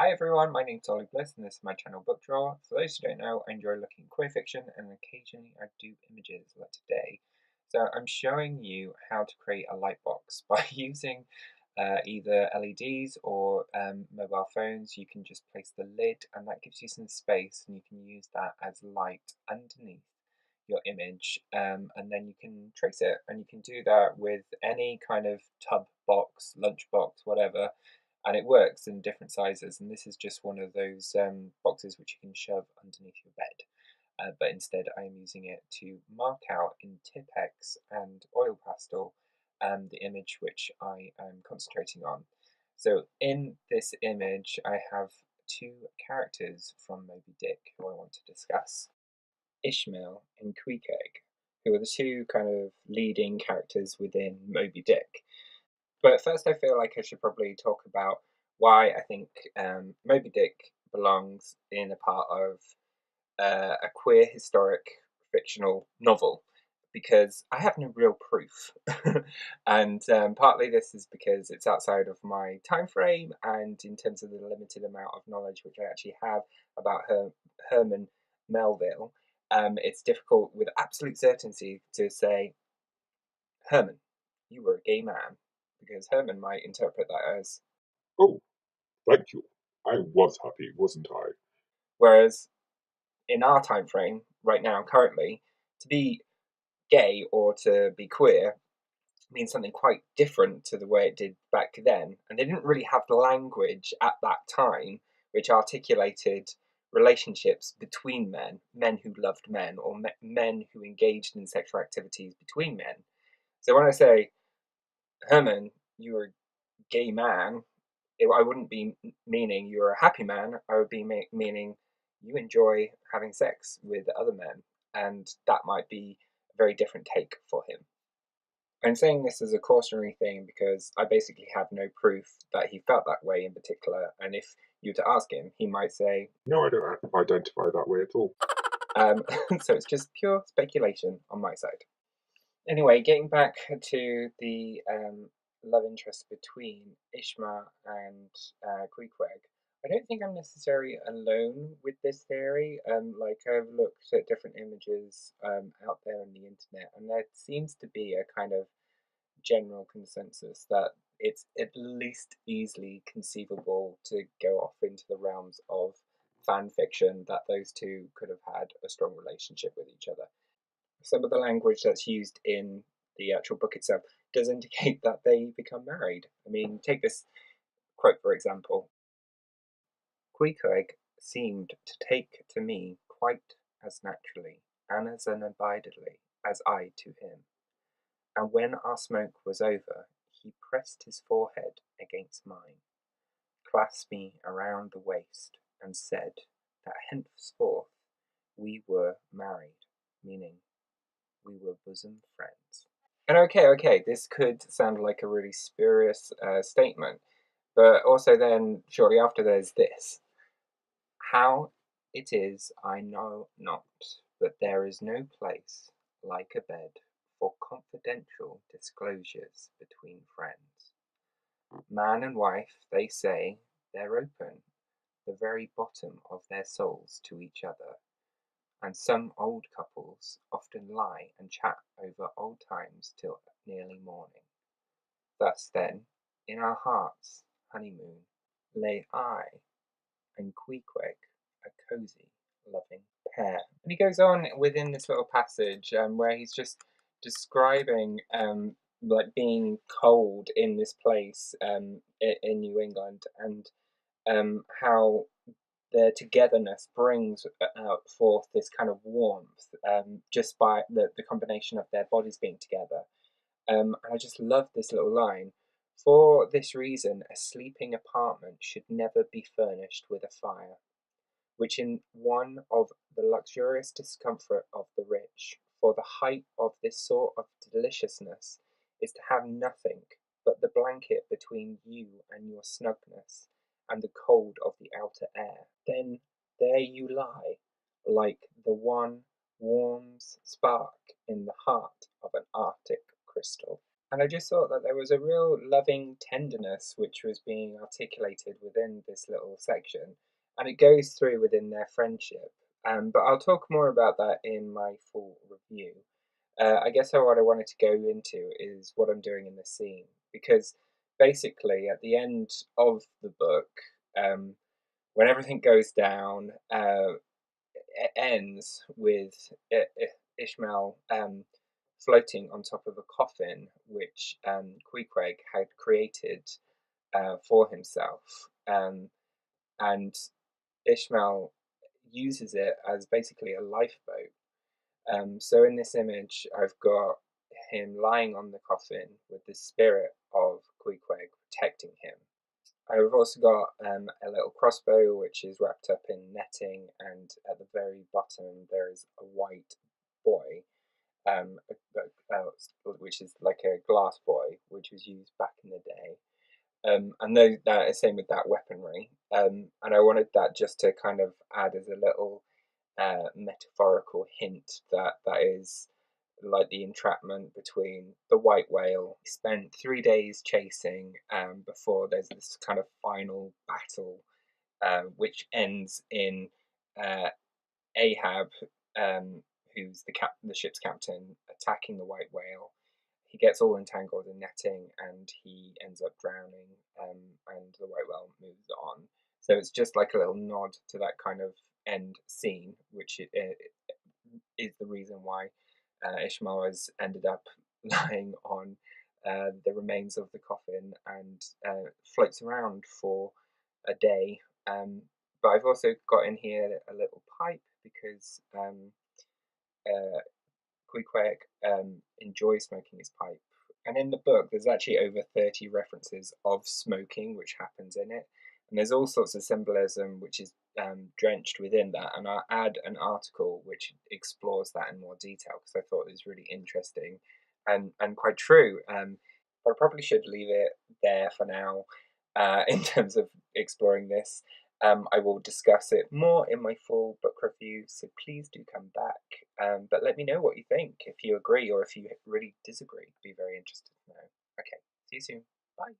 Hi everyone, my name's Ollie Bliss and this is my channel Book Drawer. For those who don't know, I enjoy looking at queer fiction and occasionally I do images like today. So I'm showing you how to create a light box by using either LEDs or mobile phones. You can just place the lid and that gives you some space and you can use that as light underneath your image, and then you can trace it, and you can do that with any kind of tub box, lunch box, whatever, and it works in different sizes. And this is just one of those boxes which you can shove underneath your bed, but instead I am using it to mark out in Tipp-Ex and oil pastel the image which I am concentrating on. So in this image I have two characters from Moby Dick who I want to discuss. Ishmael and Queequeg, who are the two kind of leading characters within Moby Dick. But first, I feel like I should probably talk about why I think Moby Dick belongs in a part of a queer historic fictional novel, because I have no real proof. And partly this is because it's outside of my time frame, and in terms of the limited amount of knowledge which I actually have about Herman Melville, it's difficult with absolute certainty to say, Herman, you were a gay man, because Herman might interpret that as. Oh, thank you. I was happy, wasn't I? Whereas in our time frame, right now, currently, to be gay or to be queer means something quite different to the way it did back then. And they didn't really have the language at that time which articulated relationships between men, men who loved men, or men who engaged in sexual activities between men. So when I say, Herman, you're a gay man, I wouldn't be meaning you're a happy man. I would be meaning you enjoy having sex with other men. And that might be a very different take for him. I'm saying this as a cautionary thing because I basically have no proof that he felt that way in particular. And if you were to ask him, he might say, No, I don't identify that way at all. um, so it's just pure speculation on my side. Anyway, getting back to the love interest between Ishma and Queequeg, I don't think I'm necessarily alone with this theory. Like I've looked at different images out there on the internet, and there seems to be a kind of general consensus that it's at least easily conceivable to go off into the realms of fan fiction that those two could have had a strong relationship with each other. Some of the language that's used in the actual book itself does indicate that they become married. I mean, take this quote for example. Queequeg seemed to take to me quite as naturally and as unabidedly as I to him, and when our smoke was over, he pressed his forehead against mine, clasped me around the waist, and said that henceforth we were married, meaning we were bosom friends. And okay, this could sound like a really spurious statement, but also then shortly after there's this. How it is I know not, but there is no place like a bed for confidential disclosures between friends. Man and wife, they say, they're open, the very bottom of their souls to each other, and some old couples often lie and chat over old times till nearly morning. Thus then, in our hearts' honeymoon, lay I and Queequeg, a cosy, loving pair. And he goes on within this little passage where he's just describing like being cold in this place in New England, and how their togetherness brings forth this kind of warmth just by the combination of their bodies being together. And I just love this little line. For this reason, a sleeping apartment should never be furnished with a fire, which in one of the luxurious discomfort of the rich, for the height of this sort of deliciousness is to have nothing but the blanket between you and your snugness, and the cold of the outer air. Then there you lie, like the one warm spark in the heart of an Arctic crystal. And I just thought that there was a real loving tenderness which was being articulated within this little section, and it goes through within their friendship. But I'll talk more about that in my full review. I guess what I wanted to go into is what I'm doing in this scene, because basically at the end of the book, um, when everything goes down, it ends with Ishmael floating on top of a coffin which Queequeg had created for himself, and Ishmael uses it as basically a lifeboat. So in this image, I've got him lying on the coffin with the spirit of Queequeg protecting him. I've also got a little crossbow which is wrapped up in netting, and at the very bottom there is a white boy, um, which is like a glass boy, which was used back in the day. And that is same with that weaponry. And I wanted that just to kind of add as a little metaphorical hint that that is like the entrapment between the white whale. He spent 3 days chasing before there's this kind of final battle, which ends in uh, Ahab, um, who's the ship's captain, attacking the white whale. He gets all entangled in netting and he ends up drowning, and the white whale moves on. So it's just like a little nod to that kind of end scene, which is the reason why Ishmael has ended up lying on the remains of the coffin and floats around for a day. But I've also got in here a little pipe because uh, Queequeg enjoys smoking his pipe. And in the book, there's actually over 30 references of smoking, which happens in it. And there's all sorts of symbolism which is drenched within that. And I'll add an article which explores that in more detail because I thought it was really interesting and quite true. But I probably should leave it there for now in terms of exploring this. I will discuss it more in my full book review, so please do come back. But let me know what you think, if you agree or if you really disagree. I'd be very interested to know. Okay, see you soon. Bye.